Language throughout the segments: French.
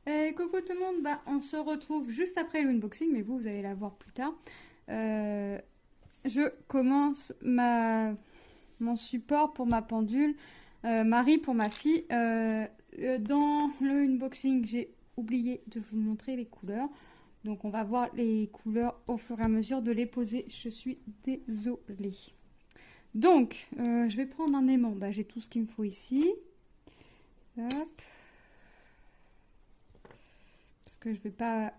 Coucou tout le monde, on se retrouve juste après l'unboxing, mais vous allez la voir plus tard. Je commence mon support pour ma pendule, Marie pour ma fille. Dans le unboxing, j'ai oublié de vous montrer les couleurs. Donc on va voir les couleurs au fur et à mesure de les poser. Je suis désolée. Donc, je vais prendre un aimant. J'ai tout ce qu'il me faut ici. Hop. Parce que je vais pas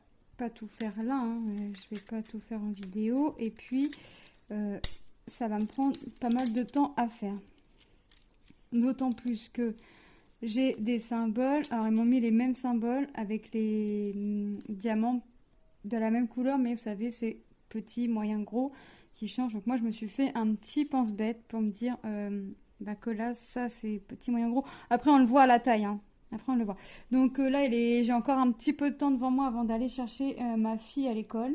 tout faire là, hein. Je vais pas tout faire en vidéo. Et puis, ça va me prendre pas mal de temps à faire. D'autant plus que j'ai des symboles. Alors, ils m'ont mis les mêmes symboles avec les diamants de la même couleur. Mais vous savez, c'est petit, moyen, gros qui changent. Donc, moi, je me suis fait un petit pense-bête pour me dire que là, ça, c'est petit, moyen, gros. Après, on le voit à la taille, hein. Après, on le voit. Donc là, j'ai encore un petit peu de temps devant moi avant d'aller chercher ma fille à l'école.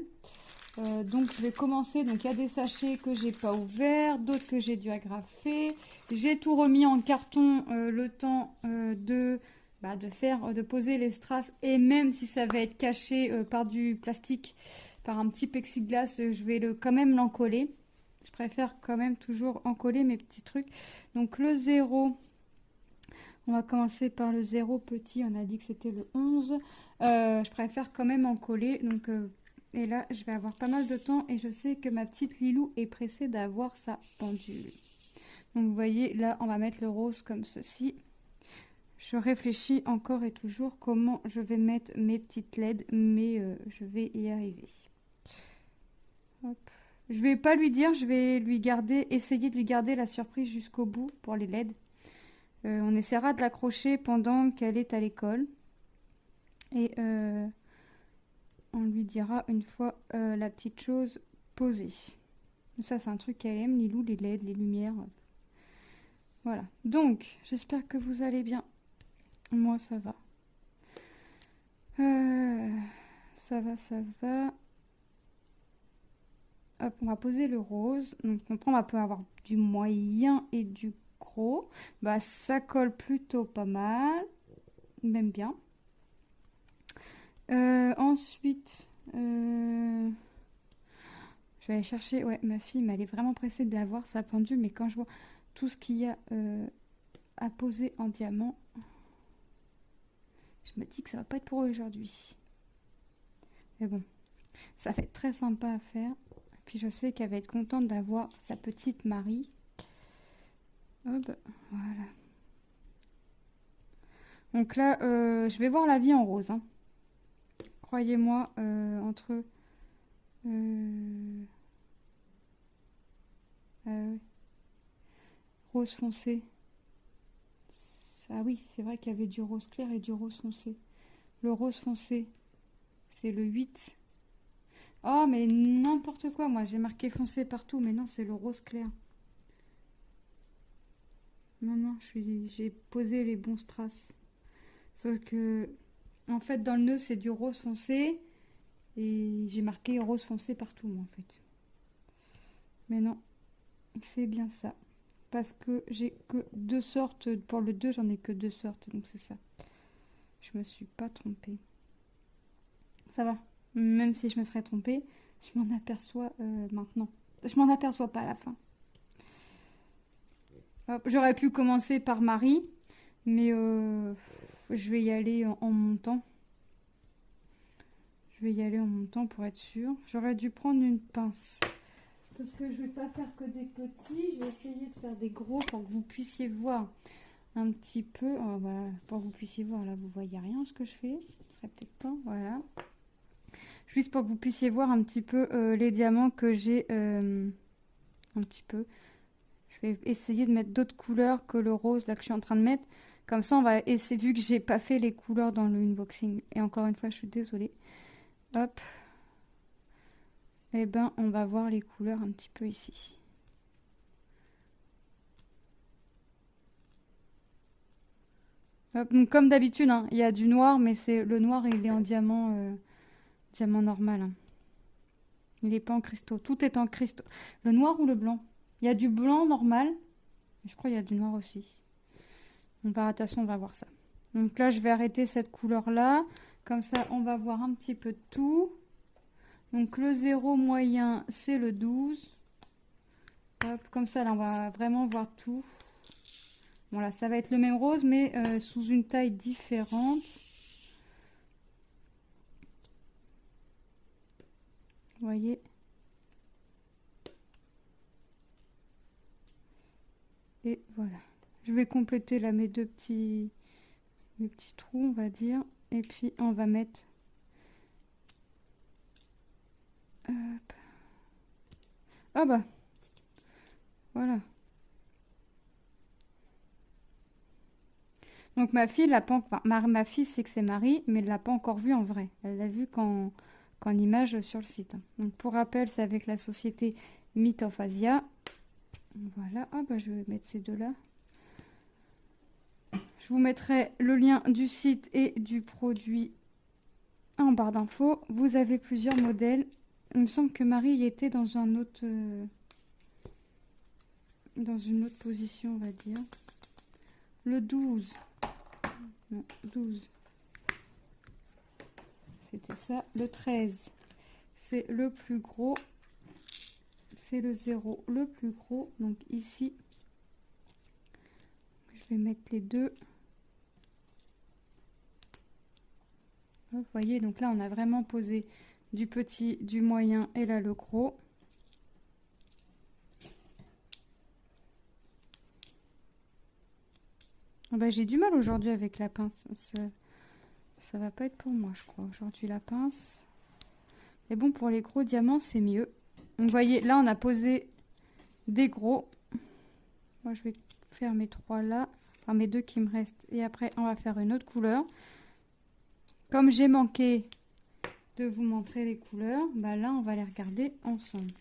Donc, je vais commencer. Donc, il y a des sachets que j'ai pas ouverts, d'autres que j'ai dû agrafer. J'ai tout remis en carton le temps de poser les strass. Et même si ça va être caché par du plastique, par un petit plexiglas, je vais quand même l'encoller. Je préfère quand même toujours encoller mes petits trucs. Donc, le 0... On va commencer par le 0 petit, on a dit que c'était le 11. Je préfère quand même en coller. Donc, et là, je vais avoir pas mal de temps et je sais que ma petite Lilou est pressée d'avoir sa pendule. Donc, vous voyez, là, on va mettre le rose comme ceci. Je réfléchis encore et toujours comment je vais mettre mes petites LED, mais je vais y arriver. Hop. Je vais pas lui dire, je vais essayer de lui garder la surprise jusqu'au bout pour les LED. On essaiera de l'accrocher pendant qu'elle est à l'école. Et on lui dira une fois la petite chose posée. Ça, c'est un truc qu'elle aime, Lilou, les LED, les lumières. Voilà. Donc, j'espère que vous allez bien. Moi, ça va. Ça va, ça va. Hop, on va poser le rose. Donc, on comprend, on peut avoir du moyen et du gros. Ça colle plutôt pas mal. Même bien. Ensuite, je vais aller chercher. Ouais, ma fille, mais elle est vraiment pressée d'avoir sa pendule. Mais quand je vois tout ce qu'il y a à poser en diamant, je me dis que ça va pas être pour eux aujourd'hui. Mais bon, ça va être très sympa à faire. Puis je sais qu'elle va être contente d'avoir sa petite Marie. Hop, voilà. Donc là, je vais voir la vie en rose, hein. Croyez-moi, entre... rose foncé. Ah oui, c'est vrai qu'il y avait du rose clair et du rose foncé. Le rose foncé, c'est le 8. Oh, mais n'importe quoi, moi j'ai marqué foncé partout, mais non, c'est le rose clair. Non, non, j'ai posé les bons strass. Sauf que, en fait, dans le nœud, c'est du rose foncé. Et j'ai marqué rose foncé partout, moi, en fait. Mais non, c'est bien ça. Parce que j'ai que 2 sortes. Pour le 2, j'en ai que 2 sortes, donc c'est ça. Je me suis pas trompée. Ça va. Même si je me serais trompée, je m'en aperçois maintenant. Je m'en aperçois pas à la fin. J'aurais pu commencer par Marie, mais je vais y aller en montant. Je vais y aller en montant pour être sûre. J'aurais dû prendre une pince. Parce que je vais pas faire que des petits. Je vais essayer de faire des gros pour que vous puissiez voir un petit peu. Oh, voilà, pour que vous puissiez voir. Là, vous voyez rien ce que je fais. Ce serait peut-être temps. Voilà. Juste pour que vous puissiez voir un petit peu les diamants que j'ai. Un petit peu. Je vais essayer de mettre d'autres couleurs que le rose là que je suis en train de mettre. Comme ça, on va essayer, vu que j'ai pas fait les couleurs dans le unboxing. Et encore une fois, je suis désolée. Hop. Eh ben, on va voir les couleurs un petit peu ici. Hop, donc, comme d'habitude, hein, il y a du noir, mais c'est le noir, il est en diamant, diamant normal, hein. Il n'est pas en cristaux. Tout est en cristaux. Le noir ou le blanc? Il y a du blanc normal. Je crois qu'il y a du noir aussi. Donc, par attention, on va voir ça. Donc là, je vais arrêter cette couleur-là. Comme ça, on va voir un petit peu de tout. Donc le 0 moyen, c'est le 12. Hop, comme ça, là, on va vraiment voir tout. Bon, là, ça va être le même rose, mais sous une taille différente. Vous voyez? Et voilà. Je vais compléter là mes petits trous, on va dire. Et puis, on va mettre... Hop. Ah bah, voilà. Donc ma fille, l'a pas, enfin, ma fille sait que c'est Marie, mais elle l'a pas encore vu en vrai. Elle l'a vu qu'en image sur le site. Donc pour rappel, c'est avec la société Myth of Asia. Voilà, ah bah je vais mettre ces deux-là. Je vous mettrai le lien du site et du produit en barre d'infos. Vous avez plusieurs modèles. Il me semble que Marie y était dans un autre, dans une autre position, on va dire. Le 12. Non, 12. C'était ça. Le 13, c'est le plus gros. C'est le 0, le plus gros. Donc ici, je vais mettre les deux. Vous voyez, donc là, on a vraiment posé du petit, du moyen et là, le gros. Oh bah, j'ai du mal aujourd'hui avec la pince. Ça va pas être pour moi, je crois. Aujourd'hui, la pince. Mais bon, pour les gros diamants, c'est mieux. Donc, vous voyez, là, on a posé des gros. Moi, je vais faire mes trois là. Enfin, mes deux qui me restent. Et après, on va faire une autre couleur. Comme j'ai manqué de vous montrer les couleurs, bah là, on va les regarder ensemble.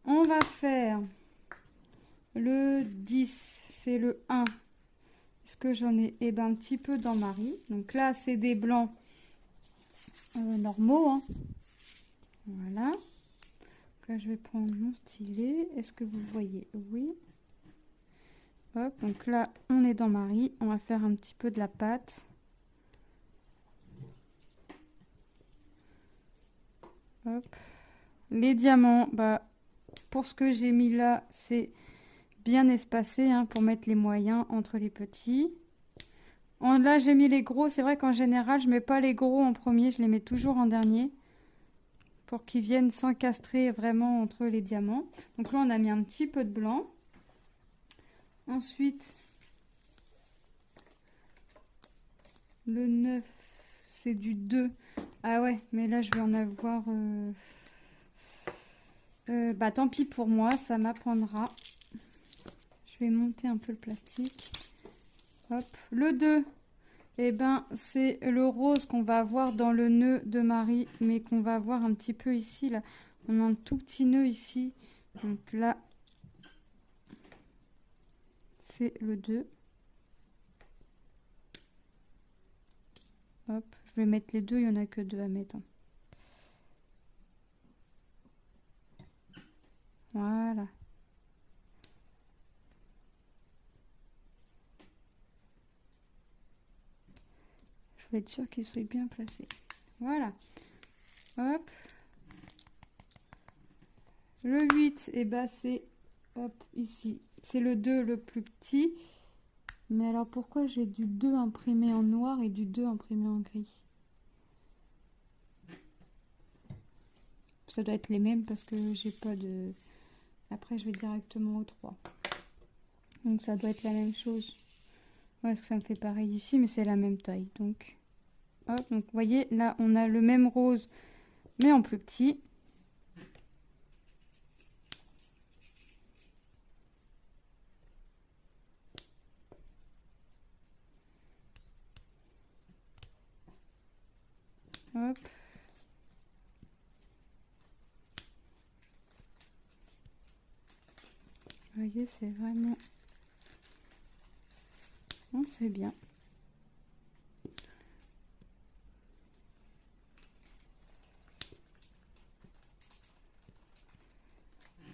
On va faire le 10, c'est le 1. Est-ce que j'en ai? Eh ben, un petit peu dans Marie. Donc là, c'est des blancs normaux. Hein. Voilà. Donc là, je vais prendre mon stylet. Est-ce que vous voyez? Oui. Hop, donc là, on est dans Marie. On va faire un petit peu de la pâte. Hop. Les diamants, bah, pour ce que j'ai mis là, c'est bien espacé hein, pour mettre les moyens entre les petits. Là, j'ai mis les gros. C'est vrai qu'en général, je mets pas les gros en premier. Je les mets toujours en dernier pour qu'ils viennent s'encastrer vraiment entre les diamants. Donc là, on a mis un petit peu de blanc. Ensuite, le 9, c'est du 2. Ah ouais, mais là, je vais en avoir... bah, tant pis pour moi, ça m'apprendra. Je vais monter un peu le plastique. Hop, le 2, eh ben, c'est le rose qu'on va avoir dans le nœud de Marie, mais qu'on va avoir un petit peu ici. Là, on a un tout petit nœud ici. Donc là, c'est le 2. Hop, je vais mettre les deux, il n'y en a que deux à mettre. Hein. Voilà. Je vais être sûre qu'ils soient bien placés. Voilà. Hop. Le 8, et ben c'est hop ici. C'est le 2 le plus petit. Mais alors pourquoi j'ai du 2 imprimé en noir et du 2 imprimé en gris? Ça doit être les mêmes parce que j'ai pas de... Après je vais directement au 3. Donc ça doit être la même chose. Ouais, parce que ça me fait pareil ici, mais c'est la même taille. Donc, hop, donc vous voyez, là on a le même rose, mais en plus petit. Hop. Vous voyez, c'est vraiment... Non, c'est bien.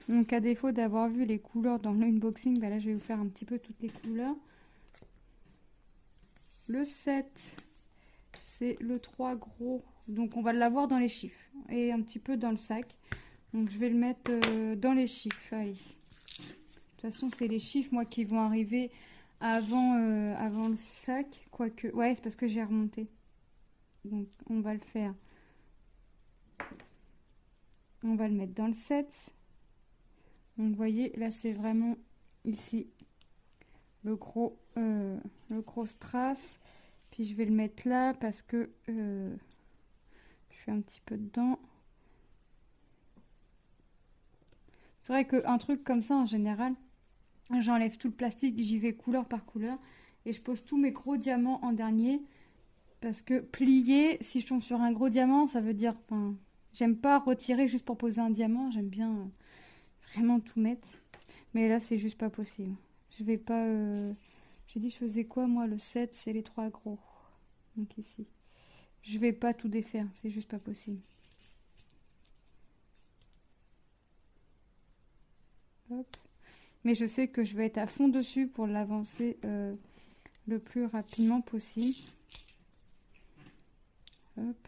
Donc à défaut d'avoir vu les couleurs dans l'unboxing, bah là je vais vous faire un petit peu toutes les couleurs. Le 7, c'est le 3 gros. Donc on va l'avoir dans les chiffres et un petit peu dans le sac. Donc je vais le mettre dans les chiffres. Allez. De toute façon, c'est les chiffres, moi, qui vont arriver avant le sac. Quoique, ouais, c'est parce que j'ai remonté. Donc on va le faire. On va le mettre dans le 7. Donc vous voyez, là c'est vraiment ici le gros strass. Puis je vais le mettre là parce que je fais un petit peu dedans. C'est vrai qu'un truc comme ça en général, j'enlève tout le plastique, j'y vais couleur par couleur et je pose tous mes gros diamants en dernier parce que plier, si je tombe sur un gros diamant, ça veut dire, enfin, j'aime pas retirer juste pour poser un diamant, j'aime bien vraiment tout mettre. Mais là, c'est juste pas possible. Je vais pas. J'ai dit, je faisais quoi moi? Le 7, c'est les 3 gros. Donc ici. Je vais pas tout défaire, c'est juste pas possible. Hop. Mais je sais que je vais être à fond dessus pour l'avancer le plus rapidement possible. Hop.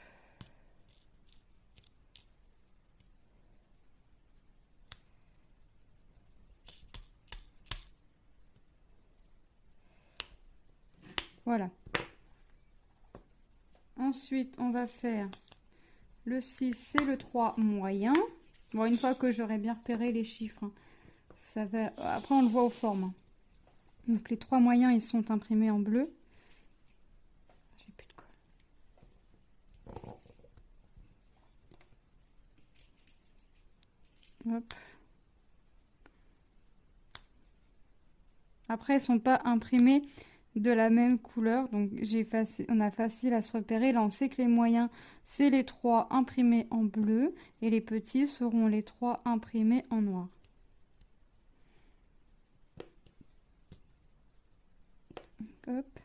Voilà. Ensuite, on va faire le 6, c'est le 3 moyen. Bon, une fois que j'aurai bien repéré les chiffres, hein, ça va. Après, on le voit aux formes. Hein. Donc, les 3 moyens, ils sont imprimés en bleu. J'ai plus de colle. Hop. Après, ils sont pas imprimés de la même couleur, donc on a facile à se repérer. Là, on sait que les moyens, c'est les 3 imprimés en bleu et les petits seront les 3 imprimés en noir. Hop.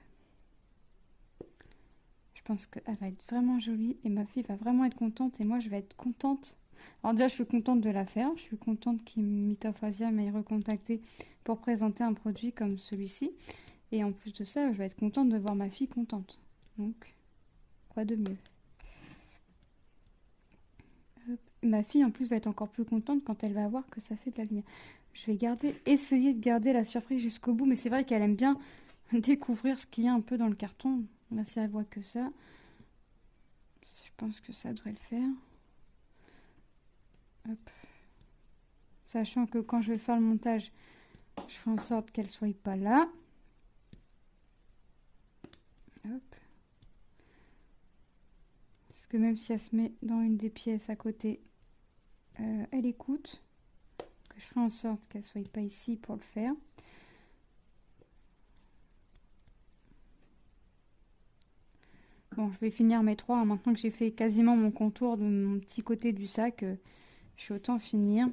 Je pense qu'elle va être vraiment jolie et ma fille va vraiment être contente et moi, je vais être contente. Alors déjà, je suis contente de la faire. Je suis contente qu'Imitofasia m'ait recontacté pour présenter un produit comme celui-ci. Et en plus de ça, je vais être contente de voir ma fille contente. Donc, quoi de mieux? Hop. Ma fille, en plus, va être encore plus contente quand elle va voir que ça fait de la lumière. Je vais essayer de garder la surprise jusqu'au bout. Mais c'est vrai qu'elle aime bien découvrir ce qu'il y a un peu dans le carton. Là, si elle voit que ça, je pense que ça devrait le faire. Hop. Sachant que quand je vais faire le montage, je ferai en sorte qu'elle soit pas là. Hop. Parce que même si elle se met dans une des pièces à côté, elle écoute. Que je ferai en sorte qu'elle soit pas ici pour le faire. Bon, je vais finir mes 3. Hein. Maintenant que j'ai fait quasiment mon contour de mon petit côté du sac, je vais autant finir. Vous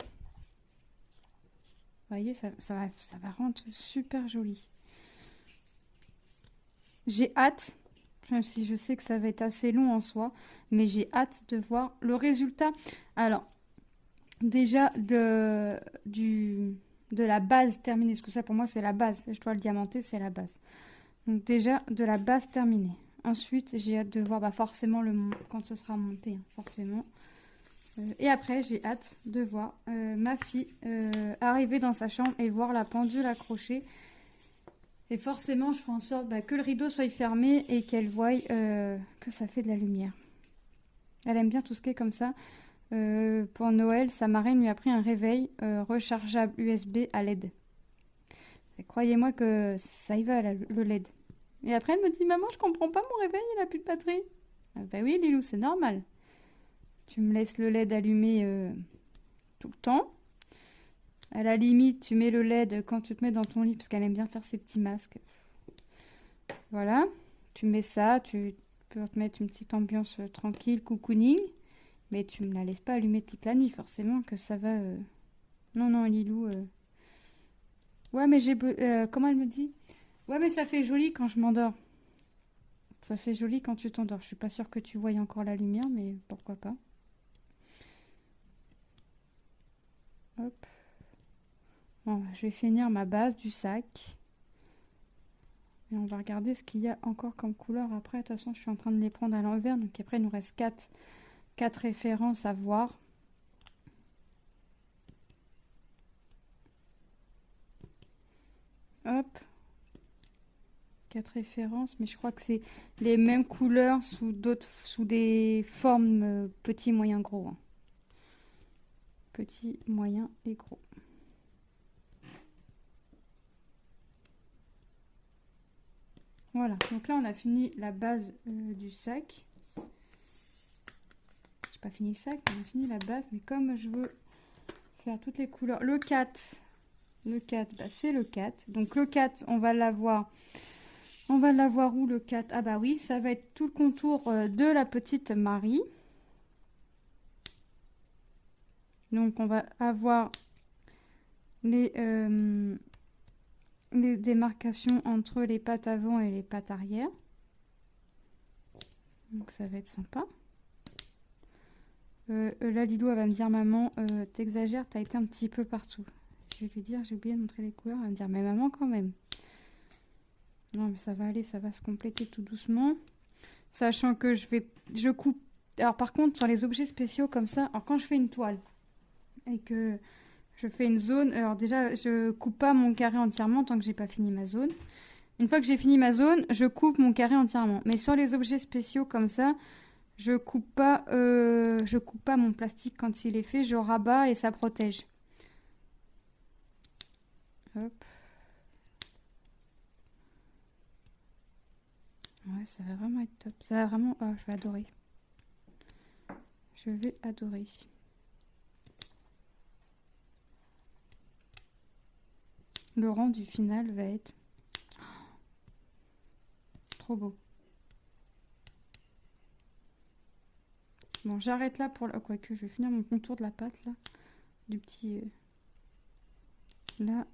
voyez, ça va rendre super joli. J'ai hâte, même si je sais que ça va être assez long en soi, mais j'ai hâte de voir le résultat. Alors, déjà de la base terminée, parce que ça pour moi c'est la base, je dois le diamanter, c'est la base. Donc déjà de la base terminée. Ensuite, j'ai hâte de voir forcément quand ce sera monté, hein, forcément. Et après, j'ai hâte de voir ma fille arriver dans sa chambre et voir la pendule accrochée. Et forcément, je ferai en sorte que le rideau soit fermé et qu'elle voie que ça fait de la lumière. Elle aime bien tout ce qui est comme ça. Pour Noël, sa marraine lui a pris un réveil rechargeable USB à LED. Et croyez-moi que ça y va, le LED. Et après, elle me dit, maman, je comprends pas mon réveil, il a plus de batterie. Ah, bah oui, Lilou, c'est normal. Tu me laisses le LED allumé tout le temps. À la limite, tu mets le LED quand tu te mets dans ton lit, parce qu'elle aime bien faire ses petits masques. Voilà, tu mets ça, tu peux te mettre une petite ambiance tranquille, cocooning, mais tu me la laisses pas allumer toute la nuit, forcément que ça va... Non, non, Lilou... Ouais, mais comment elle me dit? Ouais, mais ça fait joli quand je m'endors. Ça fait joli quand tu t'endors. Je suis pas sûre que tu voyes encore la lumière, mais pourquoi pas. Hop. Bon, je vais finir ma base du sac. Et on va regarder ce qu'il y a encore comme couleur après. De toute façon, je suis en train de les prendre à l'envers. Donc après, il nous reste 4 références à voir. Hop. 4 références, mais je crois que c'est les mêmes couleurs sous des formes petits, moyens, gros. Hein. Petit, moyen et gros. Voilà, donc là on a fini la base du sac. J'ai pas fini le sac, on a fini la base, mais comme je veux faire toutes les couleurs. Le 4, bah, c'est le 4. Donc le 4, on va l'avoir. On va l'avoir où le 4? Ah bah oui, ça va être tout le contour de la petite Marie. Donc on va avoir les démarcations entre les pattes avant et les pattes arrière. Donc ça va être sympa. Là, Lilou, elle va me dire, maman, t'exagères, t'as été un petit peu partout. Je vais lui dire, j'ai oublié de montrer les couleurs. Elle va me dire, mais maman, quand même. Non, mais ça va aller, ça va se compléter tout doucement. Sachant que je coupe. Alors, par contre, sur les objets spéciaux comme ça, alors quand je fais une toile et que je fais une zone, alors déjà, je coupe pas mon carré entièrement tant que j'ai pas fini ma zone. Une fois que j'ai fini ma zone, je coupe mon carré entièrement. Mais sur les objets spéciaux comme ça, je coupe pas mon plastique quand il est fait, je rabats et ça protège. Hop. Ouais, ça va vraiment être top. Ça va vraiment... Oh, je vais adorer. Je vais adorer. Le rendu final va être... trop beau. Bon, j'arrête là pour... Quoique, je vais finir mon contour de la pâte, là. Du petit... là.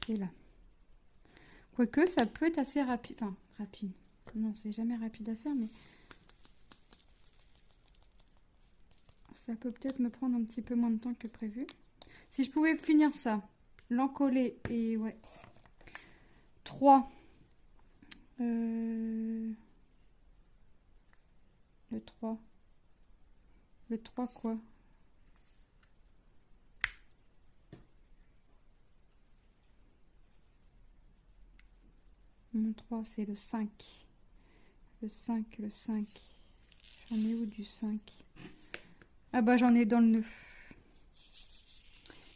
Et là. Quoique, ça peut être assez rapide. Enfin, rapide. Non, c'est jamais rapide à faire, mais... ça peut peut-être me prendre un petit peu moins de temps que prévu. Si je pouvais finir ça, l'encoller et... ouais. 3. Le 3. Le 3 quoi? Mon 3, c'est le 5. Le 5. J'en ai où du 5? Ah bah j'en ai dans le nœud.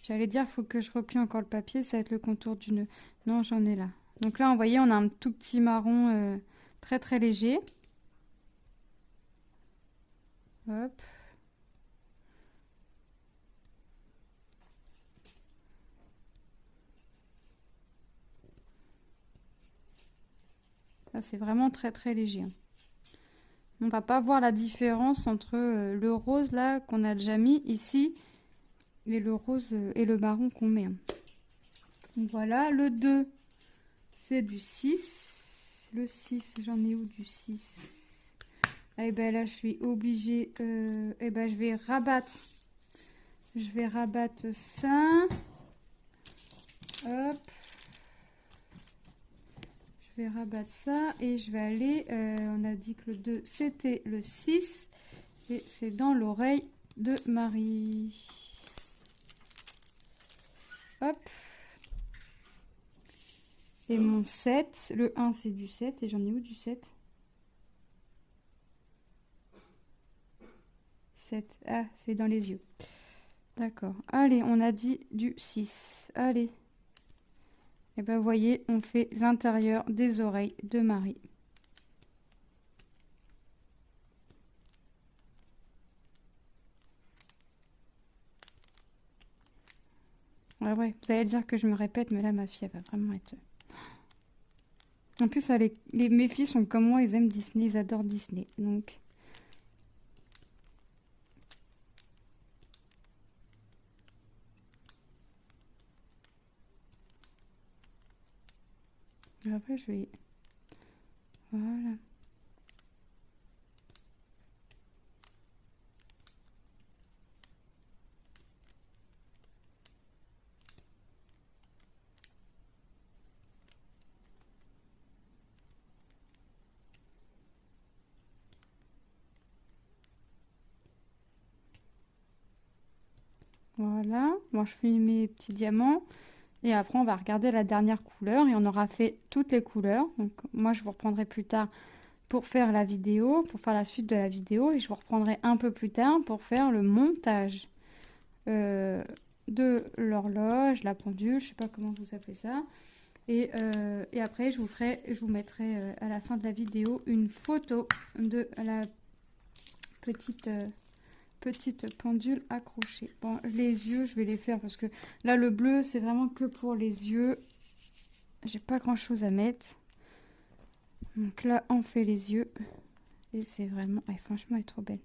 J'allais dire, il faut que je replie encore le papier, ça va être le contour du nœud. Non, j'en ai là. Donc là, vous voyez, on a un tout petit marron très très léger. Hop. Là, c'est vraiment très très léger. On va pas voir la différence entre le rose là qu'on a déjà mis ici et le rose et le marron qu'on met. Donc voilà, le 2, c'est du 6. Le 6, j'en ai où du 6? Et ben là, je suis obligée. Et ben, je vais rabattre. Je vais rabattre ça. Hop. Je vais rabattre ça et je vais aller. On a dit que le 2, c'était le 6. Et c'est dans l'oreille de Marie. Hop. Et mon 7. Le 1, c'est du 7. Et j'en ai où du 7? 7. Ah, c'est dans les yeux. D'accord. Allez, on a dit du 6. Allez. Et ben, vous voyez, on fait l'intérieur des oreilles de Marie. Ouais, ouais, vous allez dire que je me répète, mais là, ma fille, elle va vraiment être... En plus, mes filles sont comme moi, ils aiment Disney, ils adorent Disney. Donc... après, je vais... Voilà. Voilà, moi je fais mes petits diamants. Et après, on va regarder la dernière couleur et on aura fait toutes les couleurs. Donc, moi, je vous reprendrai plus tard pour faire la vidéo, pour faire la suite de la vidéo. Et je vous reprendrai un peu plus tard pour faire le montage euh, de l'horloge, la pendule, je sais pas comment vous appelez ça. Et après, je vous mettrai à la fin de la vidéo une photo de la petite... petite pendule accrochée. Bon, les yeux, je vais les faire parce que là, le bleu, c'est vraiment que pour les yeux. J'ai pas grand chose à mettre. Donc là, on fait les yeux. Et c'est vraiment... ah, franchement, elle est trop belle.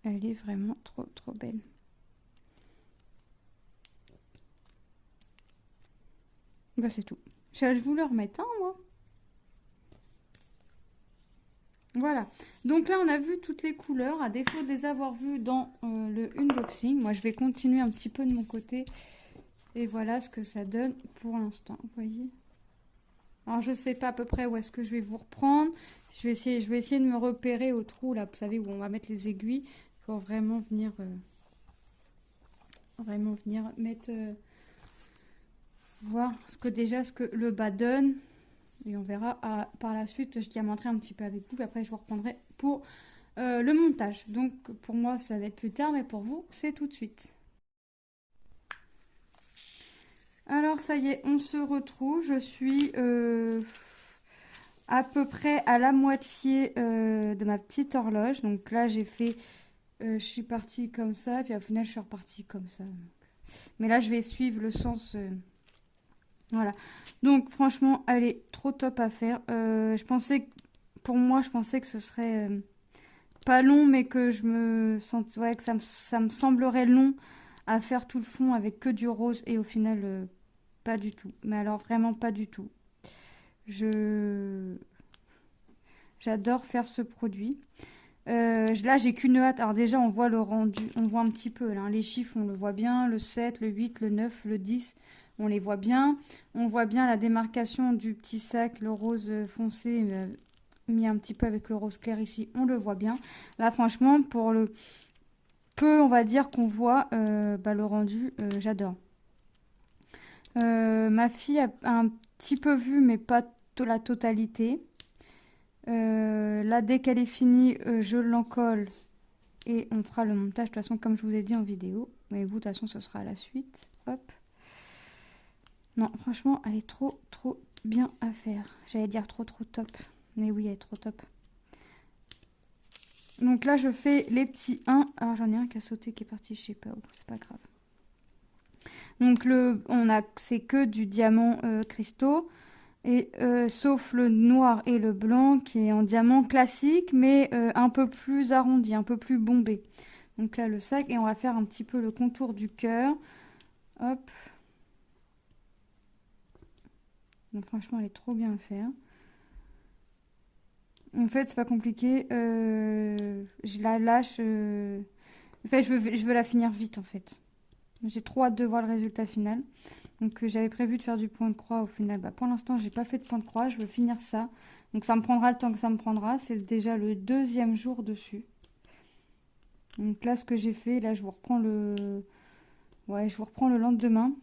Elle est vraiment trop, trop belle. Bah, c'est tout. Je voulais remettre un, moi. Voilà. Donc là, on a vu toutes les couleurs. À défaut de les avoir vues dans le unboxing, moi, je vais continuer un petit peu de mon côté. Et voilà ce que ça donne pour l'instant. Vous voyez? Alors, je sais pas à peu près où est-ce que je vais vous reprendre. Je vais essayer de me repérer au trou, là, vous savez, où on va mettre les aiguilles pour vraiment venir mettre... voir ce que le bas donne. Et on verra par la suite, je diamanterai un petit peu avec vous. Et après, je vous reprendrai pour le montage. Donc, pour moi, ça va être plus tard, mais pour vous, c'est tout de suite. Alors, ça y est, on se retrouve. Je suis à peu près à la moitié de ma petite horloge. Donc là, j'ai fait... je suis partie comme ça, puis au final, je suis repartie comme ça. Mais là, je vais suivre le sens... voilà. Donc, franchement, elle est trop top à faire. Pour moi, je pensais que ce serait pas long, mais que je me sens... ouais, que ça me semblerait long à faire tout le fond avec que du rose. Et au final... pas du tout. Mais alors vraiment pas du tout. J'adore faire ce produit. Là, j'ai qu'une hâte. Alors déjà, on voit le rendu. On voit un petit peu. Là, hein, les chiffres, on le voit bien. Le 7, le 8, le 9, le 10. On les voit bien. On voit bien la démarcation du petit sac. Le rose foncé mis un petit peu avec le rose clair ici. On le voit bien. Là, franchement, pour le peu, on va dire qu'on voit le rendu, j'adore. Ma fille a un petit peu vu, mais pas la totalité. Là, dès qu'elle est finie, je l'encolle et on fera le montage. De toute façon, comme je vous ai dit en vidéo. Mais vous, de toute façon, ce sera à la suite. Hop. Non, franchement, elle est trop, trop bien à faire. J'allais dire trop, trop top. Mais oui, elle est trop top. Donc là, je fais les petits 1. Alors, j'en ai un qui a sauté, qui est parti, je sais pas où. C'est pas grave. Donc c'est que du diamant cristaux, et sauf le noir et le blanc qui est en diamant classique, mais un peu plus arrondi, un peu plus bombé. Donc là le sac, et on va faire un petit peu le contour du cœur. Hop. Donc franchement, elle est trop bien à faire. En fait, c'est pas compliqué. Je la lâche. En fait, je veux la finir vite en fait. J'ai trop hâte de voir le résultat final. Donc j'avais prévu de faire du point de croix au final. Pour l'instant, j'ai pas fait de point de croix. Je veux finir ça. Donc ça me prendra le temps que ça me prendra. C'est déjà le 2e jour dessus. Donc là, ce que j'ai fait, là, je vous reprends le lendemain.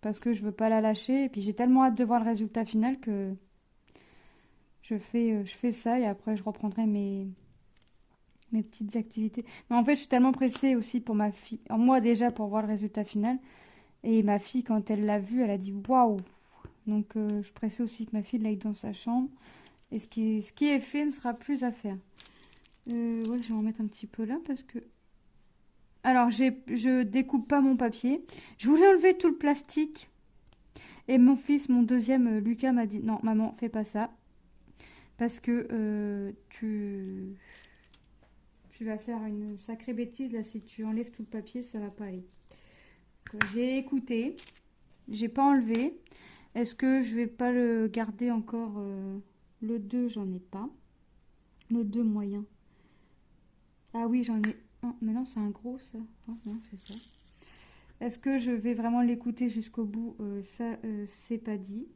Parce que je veux pas la lâcher. Et puis j'ai tellement hâte de voir le résultat final que je fais ça. Et après, je reprendrai mes petites activités. Mais en fait, je suis tellement pressée aussi pour ma fille. Alors, moi déjà pour voir le résultat final. Et ma fille, quand elle l'a vu, elle a dit waouh. Donc je suis pressée aussi que ma fille l'aille dans sa chambre. Et ce qui est fait ne sera plus à faire. Ouais, je vais en mettre un petit peu là parce que... Alors, je découpe pas mon papier. Je voulais enlever tout le plastique. Et mon fils, mon deuxième, Lucas, m'a dit non, maman, fais pas ça. Parce que tu vas faire une sacrée bêtise là. Si tu enlèves tout le papier, ça va pas aller. J'ai écouté. J'ai pas enlevé. Est-ce que je vais pas le garder encore le 2, j'en ai pas. Le 2 moyen. Ah oui, j'en ai un. Mais non, c'est un gros, ça. Oh, non, c'est ça. Est-ce que je vais vraiment l'écouter jusqu'au bout? Ça, c'est pas dit.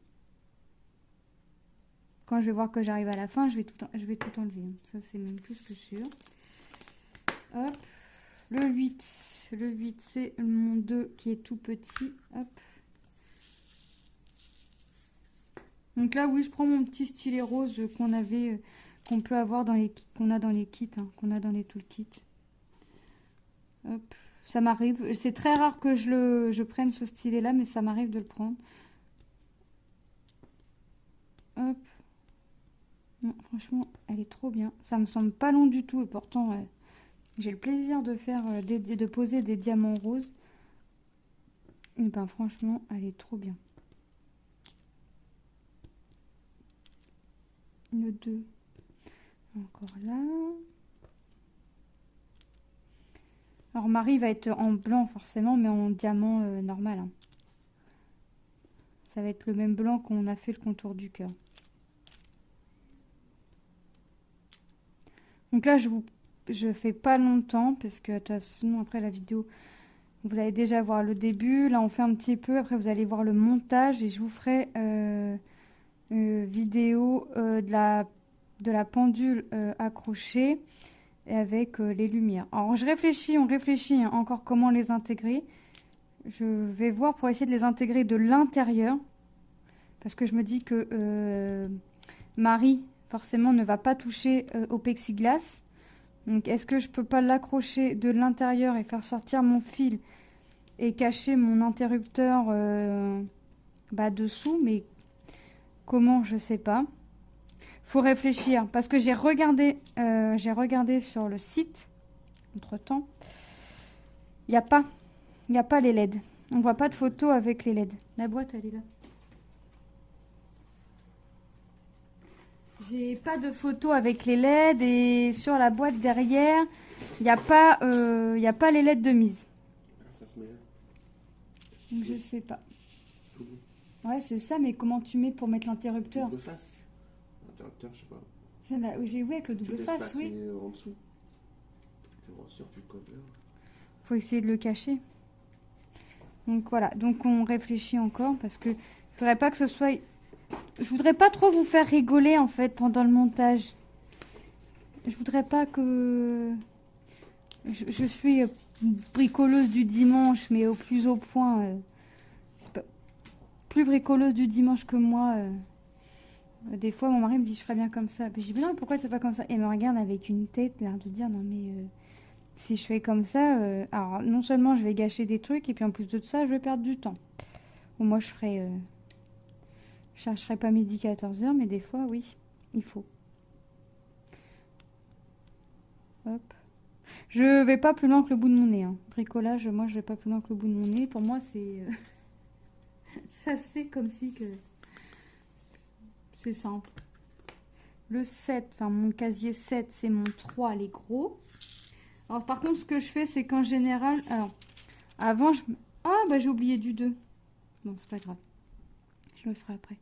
Quand je vais voir que j'arrive à la fin, je vais tout enlever. Ça, c'est même plus que sûr. Hop. Le 8. Le 8, c'est mon 2 qui est tout petit. Hop. Donc là, oui, je prends mon petit stylet rose qu'on peut avoir dans les qu'on a dans les kits, hein, qu'on a dans les toolkits. Hop. Ça m'arrive. C'est très rare que je prenne ce stylet-là, mais ça m'arrive de le prendre. Hop. Non, franchement, elle est trop bien. Ça me semble pas long du tout et pourtant, j'ai le plaisir de faire de poser des diamants roses. Et ben franchement, elle est trop bien. Le 2. Encore là. Alors Marie va être en blanc forcément, mais en diamant normal, hein. Ça va être le même blanc qu'on a fait le contour du cœur. Donc là, je fais pas longtemps parce que de toute façon, après la vidéo, vous allez déjà voir le début. Là, on fait un petit peu. Après, vous allez voir le montage et je vous ferai vidéo de la pendule accrochée et avec les lumières. Alors, on réfléchit hein, encore comment les intégrer. Je vais voir pour essayer de les intégrer de l'intérieur parce que je me dis que Marie, forcément, ne va pas toucher au plexiglas. Donc, est-ce que je peux pas l'accrocher de l'intérieur et faire sortir mon fil et cacher mon interrupteur dessous? Mais comment, je sais pas. Faut réfléchir parce que j'ai regardé sur le site entre-temps. Il n'y a pas les LED. On voit pas de photos avec les LED. La boîte, elle est là. J'ai pas de photos avec les LED et sur la boîte derrière, il n'y a pas les LED de mise. Ça se met là. Donc je sais pas. Tout. Ouais, c'est ça, mais comment tu mets pour mettre l'interrupteur? Double face. L'interrupteur, je sais pas. Ça, là, j'ai oui avec le double face, oui. En dessous. Tu ressors, tu colles là. Faut essayer de le cacher. Donc voilà, donc on réfléchit encore parce que je voudrais pas que ce soit. Je voudrais pas trop vous faire rigoler en fait pendant le montage. Je voudrais pas que. Je suis bricoleuse du dimanche, mais au plus haut point. C'est pas plus bricoleuse du dimanche que moi. Des fois, mon mari me dit je ferais bien comme ça. Puis je dis mais non, mais pourquoi tu fais pas comme ça? Et il me regarde avec une tête, l'air de dire non mais si je fais comme ça, alors non seulement je vais gâcher des trucs et puis en plus de ça, je vais perdre du temps. Bon, moi je ferai. Je chercherai pas midi 14h, mais des fois, oui, il faut. Hop. Je vais pas plus loin que le bout de mon nez. Hein. Bricolage, moi, je vais pas plus loin que le bout de mon nez. Pour moi, c'est... ça se fait comme si que... C'est simple. Le 7, enfin mon casier 7, c'est mon 3, les gros. Alors par contre, ce que je fais, c'est qu'en général... Alors, avant, je... Ah, bah j'ai oublié du 2. Bon, c'est pas grave. Je le ferai après.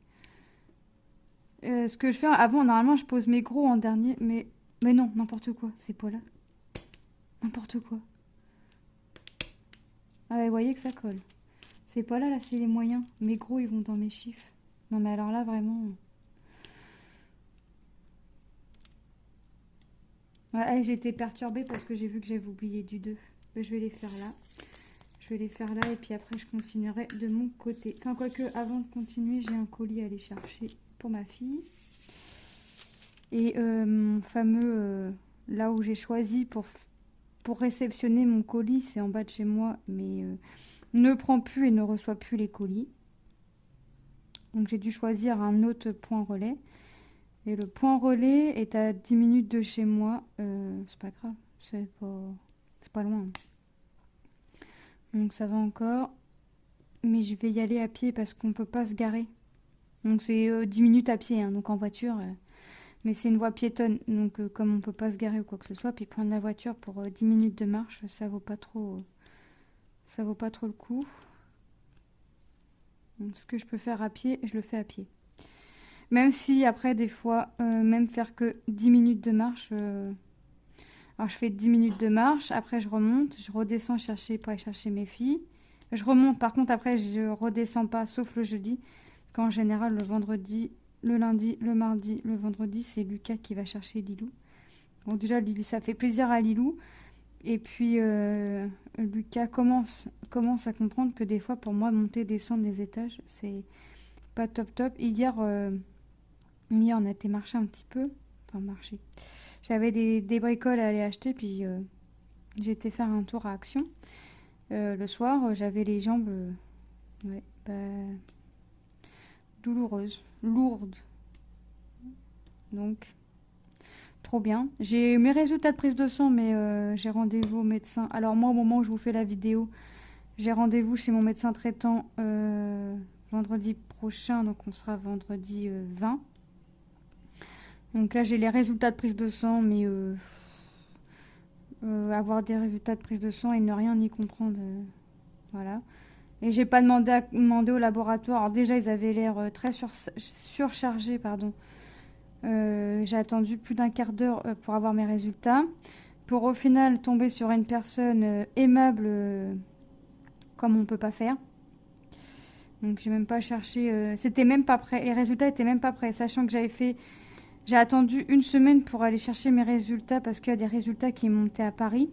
Ce que je fais avant, normalement, je pose mes gros en dernier, mais non, n'importe quoi, c'est pas là. N'importe quoi. Ah ouais, vous voyez que ça colle. C'est pas là, là, c'est les moyens. Mes gros, ils vont dans mes chiffres. Non, mais alors là, vraiment... Ouais, j'ai été perturbée parce que j'ai vu que j'avais oublié du 2. Je vais les faire là. Je vais les faire là et puis après, je continuerai de mon côté. Enfin, quoique, avant de continuer, j'ai un colis à aller chercher pour ma fille. Et mon fameux... là où j'ai choisi pour réceptionner mon colis, c'est en bas de chez moi, mais ne prend plus et ne reçoit plus les colis. Donc j'ai dû choisir un autre point relais. Et le point relais est à 10 minutes de chez moi. C'est pas grave, c'est pas loin. Donc ça va encore. Mais je vais y aller à pied parce qu'on peut pas se garer. Donc c'est 10 minutes à pied, hein, donc en voiture. Mais c'est une voie piétonne, donc comme on peut pas se garer ou quoi que ce soit, puis prendre la voiture pour 10 minutes de marche, ça vaut pas trop le coup. Donc, ce que je peux faire à pied, je le fais à pied. Même si après, des fois, même faire que 10 minutes de marche, alors je fais 10 minutes de marche, après je remonte, je redescends pour aller chercher mes filles. Je remonte, par contre après je redescends pas, sauf le jeudi, parce qu'en général le vendredi... Le lundi, le mardi, le vendredi, c'est Lucas qui va chercher Lilou. Donc déjà, ça fait plaisir à Lilou. Et puis, Lucas commence à comprendre que des fois, pour moi, monter, descendre les étages, c'est pas top top. Hier, on a été marcher un petit peu. Enfin, marcher. J'avais des bricoles à aller acheter, puis j'ai été faire un tour à Action. Le soir, j'avais les jambes ouais, bah, douloureuses, lourdes. Donc, trop bien. J'ai mes résultats de prise de sang, mais j'ai rendez-vous au médecin. Alors moi, au moment où je vous fais la vidéo, j'ai rendez-vous chez mon médecin traitant vendredi prochain, donc on sera vendredi 20. Donc là, j'ai les résultats de prise de sang, mais avoir des résultats de prise de sang et ne rien y comprendre, voilà. Et j'ai pas demandé au laboratoire. Alors déjà, ils avaient l'air très surchargés, pardon. J'ai attendu plus d'un quart d'heure pour avoir mes résultats. Pour au final tomber sur une personne aimable comme on peut pas faire. Donc j'ai même pas cherché. C'était même pas prêt. Les résultats étaient même pas prêts. Sachant que j'ai attendu une semaine pour aller chercher mes résultats parce qu'il y a des résultats qui montaient à Paris.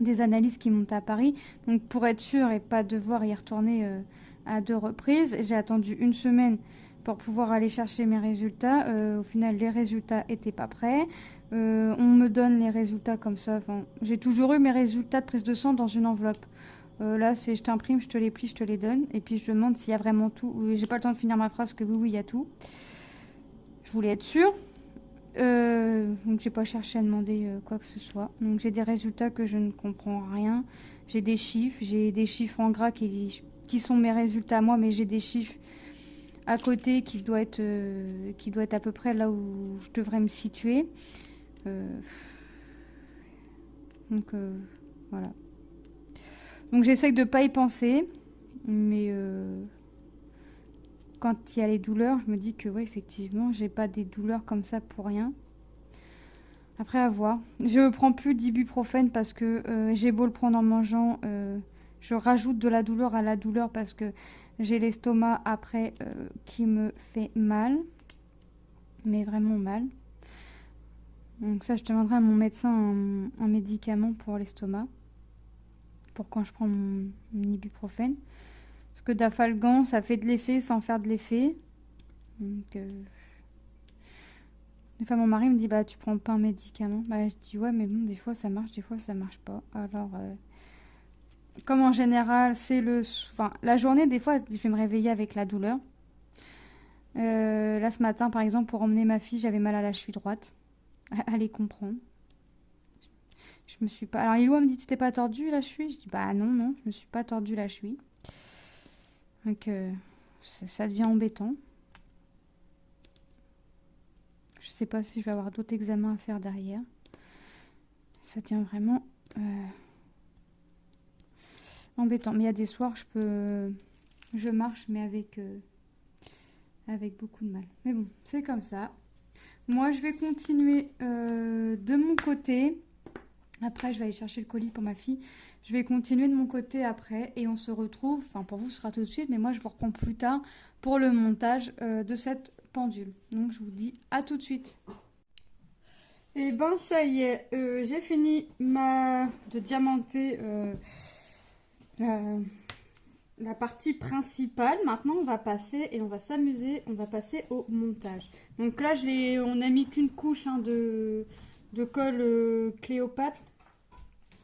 Des analyses qui montaient à Paris. Donc pour être sûr et pas devoir y retourner à 2 reprises, j'ai attendu une semaine pour pouvoir aller chercher mes résultats. Au final, les résultats étaient pas prêts. On me donne les résultats comme ça. Enfin, j'ai toujours eu mes résultats de prise de sang dans une enveloppe. Là, c'est je t'imprime, je te les plie, je te les donne. Et puis je demande s'il y a vraiment tout. J'ai pas le temps de finir ma phrase que oui, il y a tout. Je voulais être sûre. Donc j'ai pas cherché à demander quoi que ce soit. Donc j'ai des résultats que je ne comprends rien. J'ai des chiffres en gras qui sont mes résultats à moi, mais j'ai des chiffres à côté qui doit être à peu près là où je devrais me situer. Donc voilà. Donc j'essaye de pas y penser, mais quand il y a les douleurs, je me dis que ouais, effectivement, j'ai pas des douleurs comme ça pour rien. Après, à voir. Je ne prends plus d'ibuprofène parce que j'ai beau le prendre en mangeant, je rajoute de la douleur à la douleur parce que j'ai l'estomac après qui me fait mal, mais vraiment mal. Donc ça, je demanderai à mon médecin un médicament pour l'estomac, pour quand je prends mon ibuprofène. Parce que Dafalgan, ça fait de l'effet sans faire de l'effet. Donc, des fois, mon mari me dit, bah, tu prends pas un médicament. Bah, je dis, ouais, mais bon, des fois, ça marche, des fois, ça marche pas. Alors, comme en général, c'est enfin, la journée, des fois, je vais me réveiller avec la douleur. Là, ce matin, par exemple, pour emmener ma fille, j'avais mal à la cheville droite. Allez comprendre. Je me suis pas... Alors, Ilou me dit, tu t'es pas tordu la cheville? Je dis, bah non, je me suis pas tordu la cheville. Donc, ça devient embêtant. Je sais pas si je vais avoir d'autres examens à faire derrière. Ça devient vraiment embêtant. Mais il y a des soirs, je marche, mais avec beaucoup de mal. Mais bon, c'est comme ça. Moi, je vais continuer de mon côté. Après, je vais aller chercher le colis pour ma fille. Je vais continuer de mon côté après et on se retrouve. Enfin, pour vous, ce sera tout de suite, mais moi, je vous reprends plus tard pour le montage de cette pendule. Donc, je vous dis à tout de suite. Et ben, ça y est, j'ai fini de diamanter la partie principale. Maintenant, on va passer et on va s'amuser. On va passer au montage. Donc là, on a mis qu'une couche de colle Cléopâtre.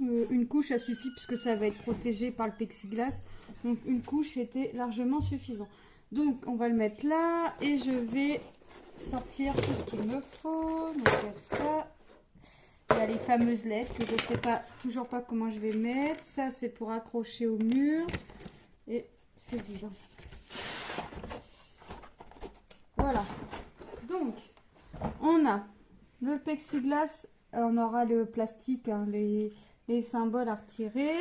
Une couche, ça suffit puisque ça va être protégé par le plexiglas. Donc une couche était largement suffisant. Donc on va le mettre là et je vais sortir tout ce qu'il me faut. Donc il y a ça. Il y a les fameuses lettres que je ne sais toujours pas comment je vais mettre. Ça c'est pour accrocher au mur. Et c'est vide. Voilà. Donc on a le plexiglas. On aura le plastique, hein, les symboles à retirer.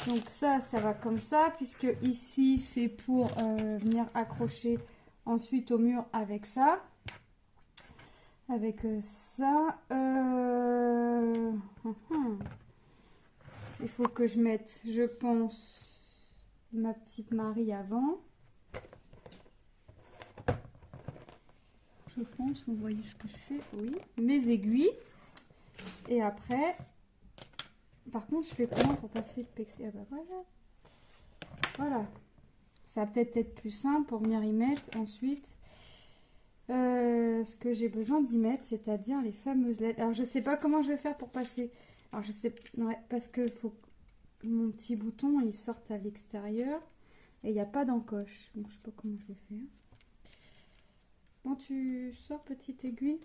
Donc ça va comme ça, puisque ici c'est pour venir accrocher ensuite au mur avec ça. Avec ça. Il faut que je mette, je pense, ma petite Marie avant. Je pense, vous voyez ce que je fais, oui. Mes aiguilles. Et après, Par contre, je fais comment pour passer le pexi? Ah bah voilà. Voilà. Ça va peut-être être plus simple pour venir y mettre ensuite ce que j'ai besoin d'y mettre, c'est-à-dire les fameuses lettres. Alors, je sais pas comment je vais faire pour passer. Alors, je sais... Ouais, parce que faut que mon petit bouton, il sorte à l'extérieur. Et il n'y a pas d'encoche. Donc, je sais pas comment je vais faire. Quand tu sors, petite aiguille.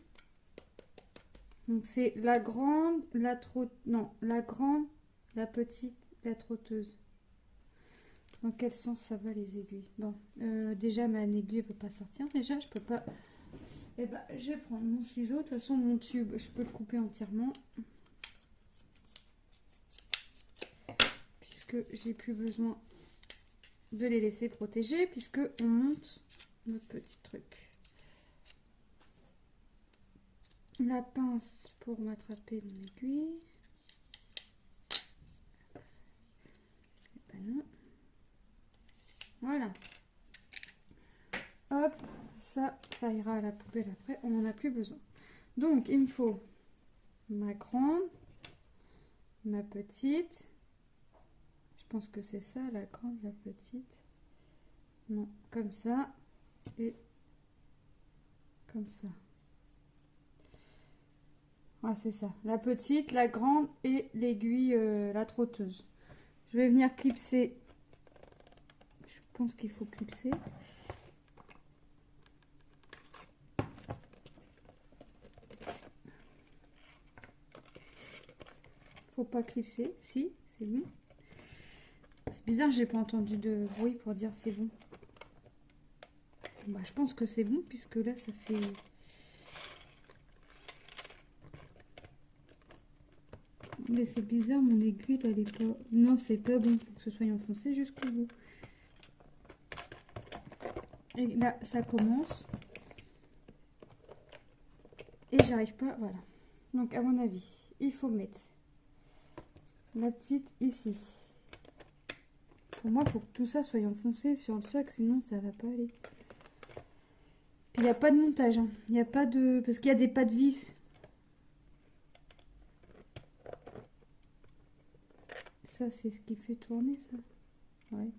Donc, c'est la grande, la trotteuse. Non, la grande, la petite, la trotteuse. Dans quel sens ça va les aiguilles? Bon, déjà ma aiguille ne peut pas sortir. Déjà, je peux pas. Eh ben, je vais prendre mon ciseau. De toute façon, mon tube, je peux le couper entièrement. Puisque j'ai plus besoin de les laisser protéger. Puisque on monte notre petit truc. La pince pour m'attraper mon aiguille. Ben non. Voilà. Hop, ça ira à la poubelle après. On n'en a plus besoin. Donc, il me faut ma grande, ma petite. Je pense que c'est ça, la grande, la petite. Non, comme ça. Et comme ça. Ah, c'est ça. La petite, la grande et l'aiguille, la trotteuse. Je vais venir clipser. Je pense qu'il faut clipser. Faut pas clipser. Si, c'est bon. C'est bizarre, j'ai pas entendu de bruit pour dire c'est bon. Bah, je pense que c'est bon puisque là ça fait... Mais c'est bizarre, mon aiguille elle est pas... Non, c'est pas bon, faut que ce soit enfoncé jusqu'au bout. Et là ça commence. Et j'arrive pas, voilà. Donc à mon avis, il faut mettre la petite ici. Pour moi, il faut que tout ça soit enfoncé sur le socle, sinon ça va pas aller. Puis il n'y a pas de montage, hein. Il n'y a pas de... Parce qu'il y a des pas de vis. Ça, c'est ce qui fait tourner, ça. Ouais.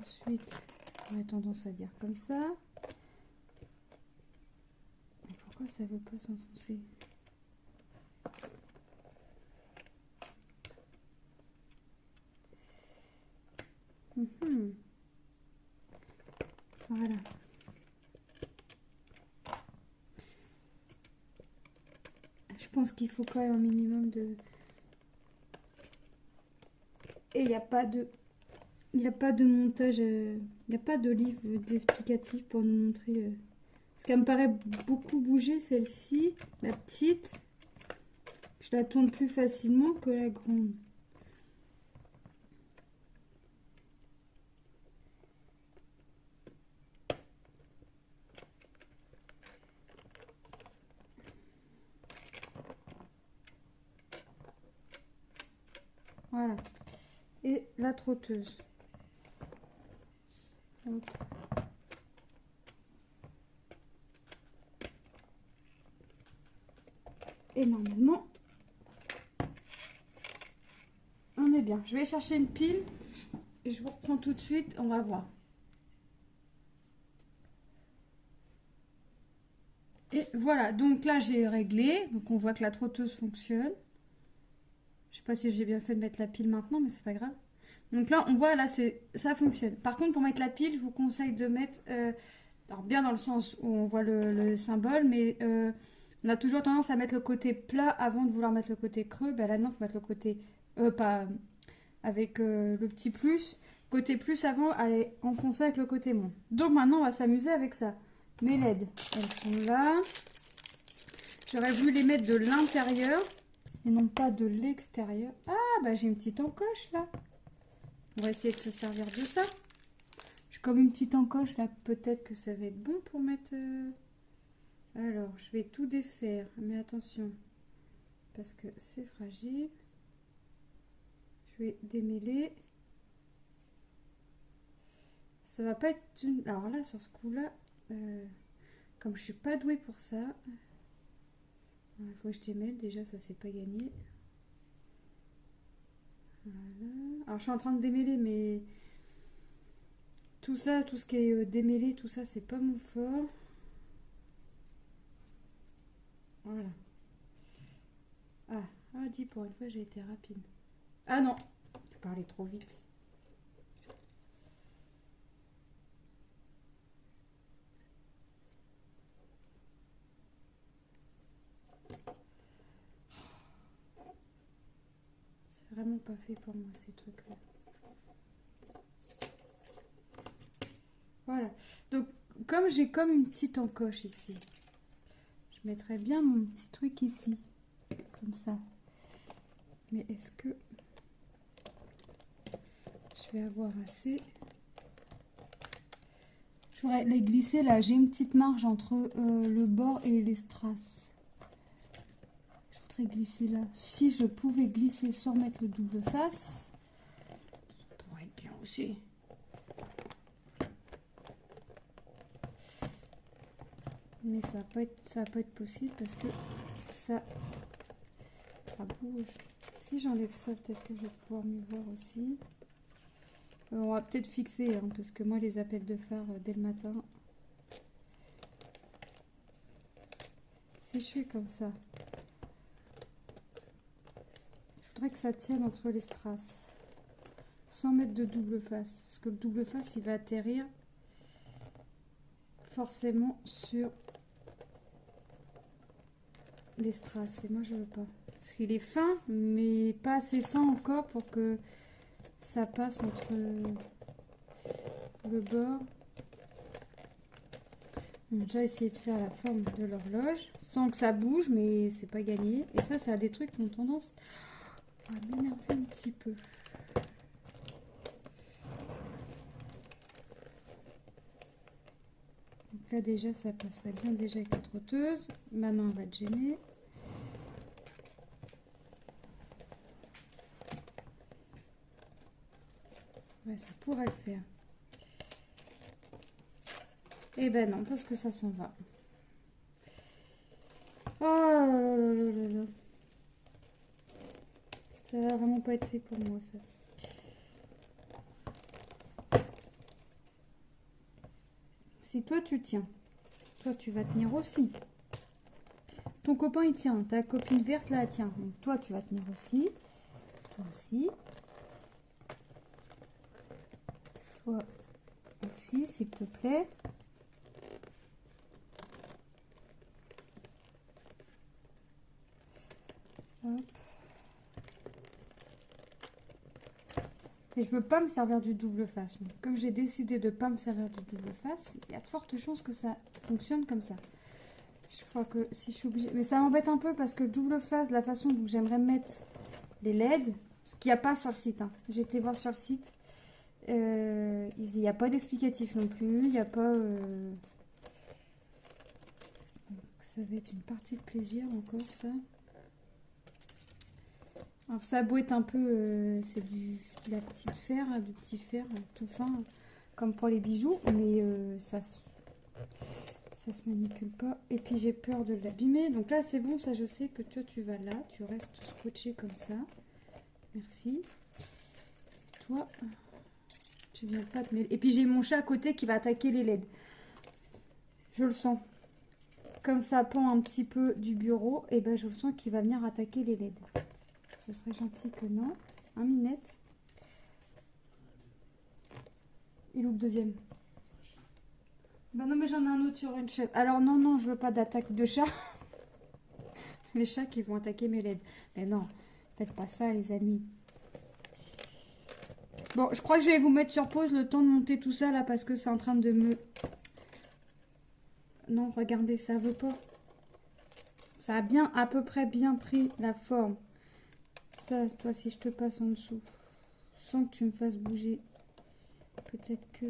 Ensuite, on a tendance à dire comme ça. Mais pourquoi ça veut pas s'enfoncer? Voilà. Je pense qu'il faut quand même un minimum de... Et il n'y a pas de... Il n'y a pas de montage, il n'y a pas de livre d'explicatif pour nous montrer. Parce qu'elle me paraît beaucoup bouger, celle-ci, la petite. Je la tourne plus facilement que la grande. Voilà. Et la trotteuse. Hop. Et normalement, on est bien. Je vais chercher une pile et je vous reprends tout de suite. On va voir. Et voilà. Donc là, j'ai réglé. Donc on voit que la trotteuse fonctionne. Je sais pas si j'ai bien fait de mettre la pile maintenant, mais c'est pas grave. Donc là, on voit, là, ça fonctionne. Par contre, pour mettre la pile, je vous conseille de mettre... alors bien dans le sens où on voit le symbole, mais on a toujours tendance à mettre le côté plat avant de vouloir mettre le côté creux. Ben là, non, il faut mettre le côté... pas avec le petit plus. Côté plus avant, aller enfoncer avec le côté moins. Donc maintenant, on va s'amuser avec ça. Mes LED, elles sont là. J'aurais voulu les mettre de l'intérieur et non pas de l'extérieur. Ah, bah j'ai une petite encoche là. On va essayer de se servir de ça. J'ai comme une petite encoche là. Peut-être que ça va être bon pour mettre... Alors, je vais tout défaire. Mais attention. Parce que c'est fragile. Je vais démêler. Ça va pas être une... Alors là, sur ce coup-là, comme je suis pas douée pour ça, il faut que je démêle. Déjà, ça c'est pas gagné. Voilà. Alors je suis en train de démêler, mais tout ça, tout ce qui est démêlé, tout ça, c'est pas mon fort. Voilà. Dis, pour une fois, j'ai été rapide. Ah non, je parlais trop vite. C'est vraiment pas fait pour moi, ces trucs-là. Voilà. Donc, comme j'ai comme une petite encoche ici, je mettrais bien mon petit truc ici. Comme ça. Mais est-ce que je vais avoir assez? Je voudrais les glisser là. J'ai une petite marge entre le bord et les strass. Je voudrais glisser là. Si je pouvais glisser sans mettre le double face, ça pourrait être bien aussi. Mais ça va pas être possible parce que ça bouge. Si j'enlève ça, peut-être que je vais pouvoir mieux voir aussi. On va peut-être fixer, hein, parce que moi, les appels de phare dès le matin. Si je fais comme ça, je voudrais que ça tienne entre les strass, sans mettre de double face, parce que le double face, il va atterrir forcément sur les strass, et moi, je veux pas. Parce qu'il est fin, mais pas assez fin encore pour que ça passe entre le bord. J'ai essayé de faire la forme de l'horloge sans que ça bouge, mais c'est pas gagné. Et ça a des trucs qui ont tendance à m'énerver un petit peu. Donc là déjà ça passerait bien déjà avec la trotteuse. Ma main va te gêner. Ouais, ça pourrait le faire. Eh ben non, parce que ça s'en va. Oh là là là là là là. Ça va vraiment pas être fait pour moi, ça. Si toi tu tiens, toi tu vas tenir aussi. Ton copain il tient, ta copine verte là elle tient. Donc toi tu vas tenir aussi. Toi aussi. Toi aussi, s'il te plaît. Hop. Et je veux pas me servir du double face. Comme j'ai décidé de pas me servir du double face, il y a de fortes chances que ça fonctionne comme ça. Je crois que si je suis obligée... Mais ça m'embête un peu parce que le double face, la façon dont j'aimerais mettre les LED, ce qu'il n'y a pas sur le site. Hein. J'ai été voir sur le site. Il n'y a pas d'explicatif non plus. Il n'y a pas... Donc, ça va être une partie de plaisir encore, ça. Alors ça a beau être un peu, c'est de la petite fer, du petit fer tout fin, comme pour les bijoux, mais ça se manipule pas. Et puis j'ai peur de l'abîmer. Donc là c'est bon, ça je sais que toi tu vas là, tu restes scotché comme ça. Merci. Toi, tu viens pas te mêler. Et puis j'ai mon chat à côté qui va attaquer les LED. Je le sens. Comme ça pend un petit peu du bureau, et ben je le sens qu'il va venir attaquer les LED. Ce serait gentil que non. Un minette. Il est où le deuxième? Bah non, mais j'en ai un autre sur une chaise. Alors non, non, je veux pas d'attaque de chat. Les chats qui vont attaquer mes LED. Mais non, faites pas ça, les amis. Bon, je crois que je vais vous mettre sur pause le temps de monter tout ça, là, parce que c'est en train de me... Non, regardez, ça veut pas. Ça a bien, à peu près bien pris la forme. Ça, toi, si je te passe en dessous, sans que tu me fasses bouger, peut-être que...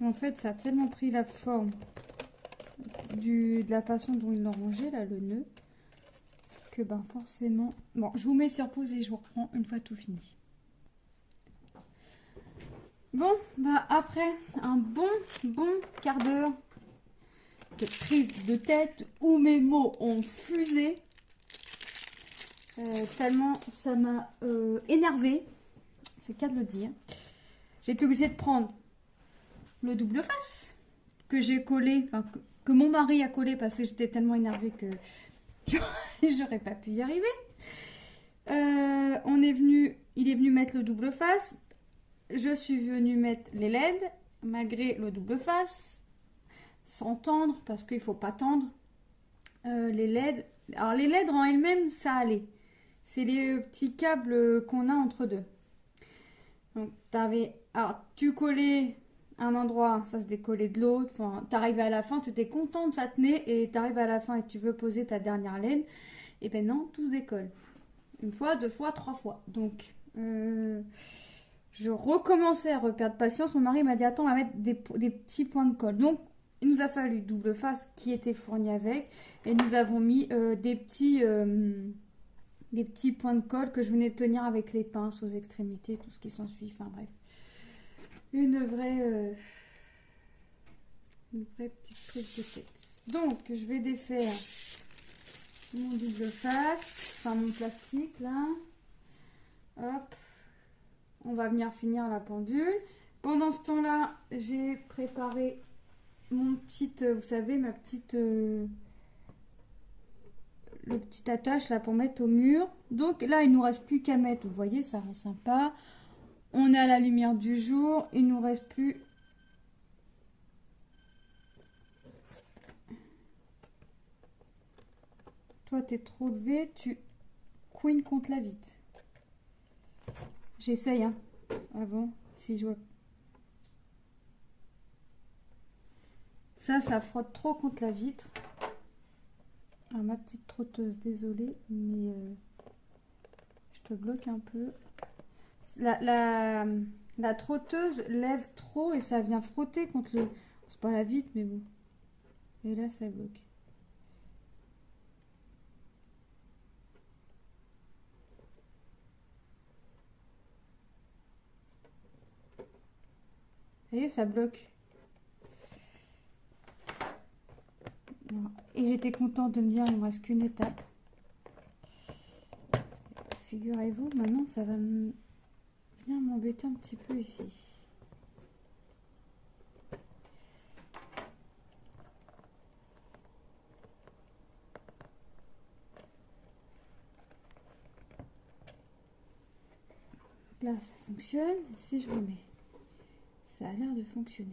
Mais en fait, ça a tellement pris la forme de la façon dont ils l'ont rangé, là, le nœud, que ben forcément... Bon, je vous mets sur pause et je vous reprends une fois tout fini. Bon, bah après un bon quart d'heure de prise de tête où mes mots ont fusé, Tellement ça m'a énervée, c'est le cas de le dire. J'ai été obligée de prendre le double face que j'ai collé, enfin que mon mari a collé parce que j'étais tellement énervée que j'aurais pas pu y arriver. Il est venu mettre le double face. Je suis venue mettre les LED malgré le double face, sans tendre parce qu'il faut pas tendre. Les LED, alors les LED en elles-mêmes ça allait. C'est les petits câbles qu'on a entre deux. Donc alors tu collais un endroit, ça se décollait de l'autre. Enfin, t'arrivais à la fin, tu étais contente, ça tenait, et t'arrives à la fin et tu veux poser ta dernière LED, et ben non, tout se décolle. Une fois, deux fois, trois fois. Donc, je recommençais à reperdre patience. Mon mari m'a dit attends, on va mettre des petits points de colle. Donc, il nous a fallu double face qui était fourni avec, et nous avons mis des petits points de colle que je venais de tenir avec les pinces aux extrémités, tout ce qui s'ensuit. Enfin bref, une vraie petite prise de tête. Donc, je vais défaire mon double face, enfin mon plastique là. Hop, on va venir finir la pendule. Pendant ce temps-là, j'ai préparé mon petite, vous savez, ma petite, le petit attache là pour mettre au mur. Donc là, il nous reste plus qu'à mettre. Vous voyez, ça rend sympa. On a la lumière du jour. Il nous reste plus. Toi, t'es trop levé, tu queen contre la vitre. J'essaye, hein. Avant, si je vois. Ça frotte trop contre la vitre. Ah, ma petite trotteuse, désolée, mais je te bloque un peu. La trotteuse lève trop et ça vient frotter contre le... C'est pas la vitre, mais bon. Et là, ça bloque. Vous voyez, ça bloque. Et j'étais contente de me dire il me reste qu'une étape. Figurez-vous, maintenant ça va venir m'embêter un petit peu ici. Là ça fonctionne, si je remets, ça a l'air de fonctionner.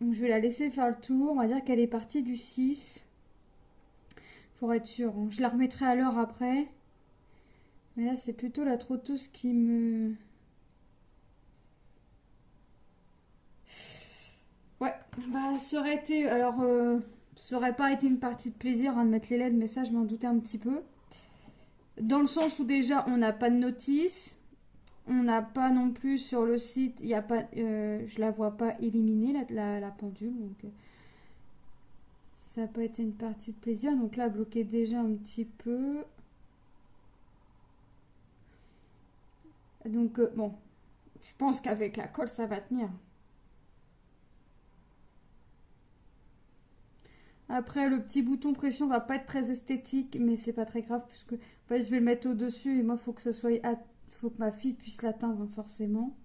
Donc je vais la laisser faire le tour, on va dire qu'elle est partie du 6. Pour être sûre, hein. Je la remettrai à l'heure après. Mais là c'est plutôt la trotteuse qui me... Ouais, bah ça aurait été... Alors, ça aurait pas été une partie de plaisir hein, de mettre les LED, mais ça je m'en doutais un petit peu. Dans le sens où déjà on n'a pas de notice. On n'a pas non plus sur le site, il y a pas, je la vois pas éliminée la pendule, donc ça n'a pas été une partie de plaisir. Donc là, bloqué déjà un petit peu. Donc bon, je pense qu'avec la colle, ça va tenir. Après, le petit bouton pression va pas être très esthétique, mais c'est pas très grave puisque en fait, je vais le mettre au-dessus et moi, il faut que ce soit, faut que ma fille puisse l'atteindre hein, forcément.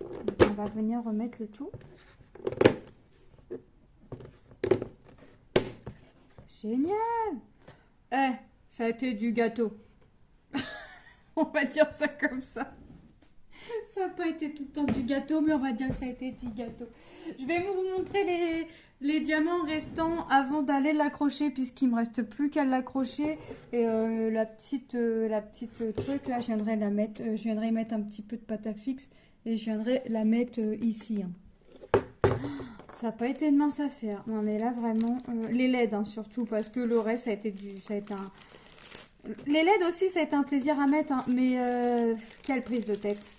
Donc, on va venir remettre le tout. Génial! Ça a été du gâteau. On va dire ça comme ça. Ça n'a pas été tout le temps du gâteau, mais on va dire que ça a été du gâteau. Je vais vous montrer les diamants restants avant d'aller l'accrocher, puisqu'il me reste plus qu'à l'accrocher. Et la petite truc là, je viendrai la mettre. Je viendrai mettre un petit peu de pâte à fixe et je viendrai la mettre ici. Hein. Ça n'a pas été une mince affaire. Non mais là vraiment, les LED hein, surtout, parce que le reste ça a été un... Les LED aussi ça a été un plaisir à mettre, hein, mais quelle prise de tête.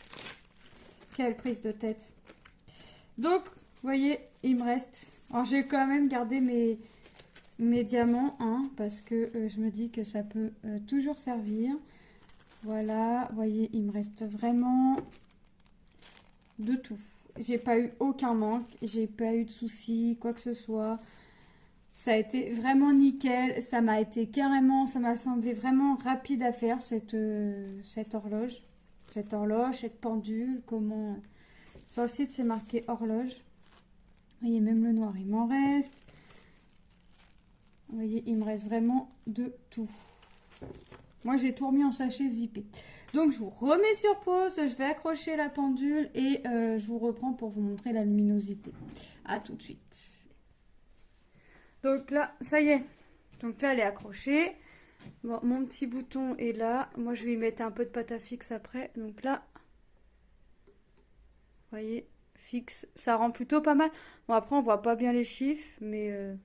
Quelle prise de tête. Donc, vous voyez, il me reste... Alors j'ai quand même gardé mes diamants, hein, parce que je me dis que ça peut toujours servir. Voilà, vous voyez, il me reste vraiment de tout. J'ai pas eu aucun manque, j'ai pas eu de soucis, quoi que ce soit. Ça a été vraiment nickel, ça m'a été carrément, ça m'a semblé vraiment rapide à faire cette horloge. Cette horloge, cette pendule, comment... Sur le site, c'est marqué horloge. Vous voyez, même le noir, il m'en reste. Vous voyez, il me reste vraiment de tout. Moi, j'ai tout remis en sachet zippé. Donc, je vous remets sur pause. Je vais accrocher la pendule et je vous reprends pour vous montrer la luminosité. À tout de suite. Donc là, ça y est. Donc là, elle est accrochée. Bon, mon petit bouton est là. Moi, je vais y mettre un peu de pâte à fixe après. Donc là, vous voyez, fixe. Ça rend plutôt pas mal. Bon, après, on voit pas bien les chiffres, mais...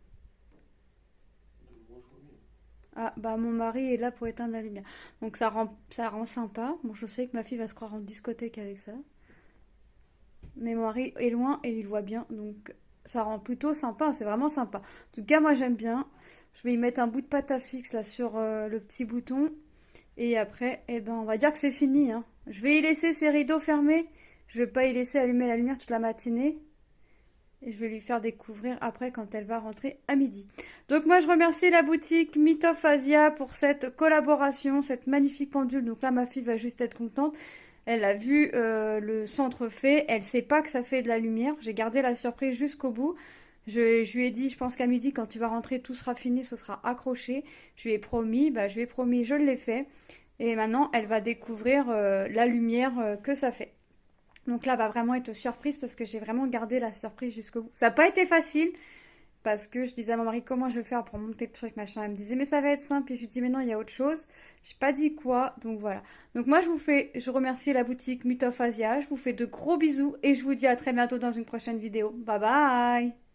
Ah, bah mon mari est là pour éteindre la lumière. Donc ça rend sympa. Bon, je sais que ma fille va se croire en discothèque avec ça. Mais mon mari est loin et il voit bien. Donc ça rend plutôt sympa. C'est vraiment sympa. En tout cas, moi j'aime bien. Je vais y mettre un bout de pâte à fixe là sur le petit bouton. Et après, eh ben, on va dire que c'est fini, hein. Je vais y laisser ses rideaux fermés. Je vais pas y laisser allumer la lumière toute la matinée. Et je vais lui faire découvrir après quand elle va rentrer à midi. Donc moi je remercie la boutique Myth of Asia pour cette collaboration, cette magnifique pendule. Donc là ma fille va juste être contente. Elle a vu le centre fait, elle sait pas que ça fait de la lumière. J'ai gardé la surprise jusqu'au bout. Je lui ai dit, je pense qu'à midi quand tu vas rentrer tout sera fini, ce sera accroché. Je lui ai promis, je l'ai fait. Et maintenant elle va découvrir la lumière que ça fait. Donc là, elle va vraiment être surprise parce que j'ai vraiment gardé la surprise jusqu'au bout. Ça n'a pas été facile parce que je disais à mon mari comment je vais faire pour monter le truc, machin. Elle me disait mais ça va être simple. Et je lui dis mais non, il y a autre chose. Je n'ai pas dit quoi. Donc voilà. Donc moi, je remercie la boutique Myth of Asia. Je vous fais de gros bisous et je vous dis à très bientôt dans une prochaine vidéo. Bye bye!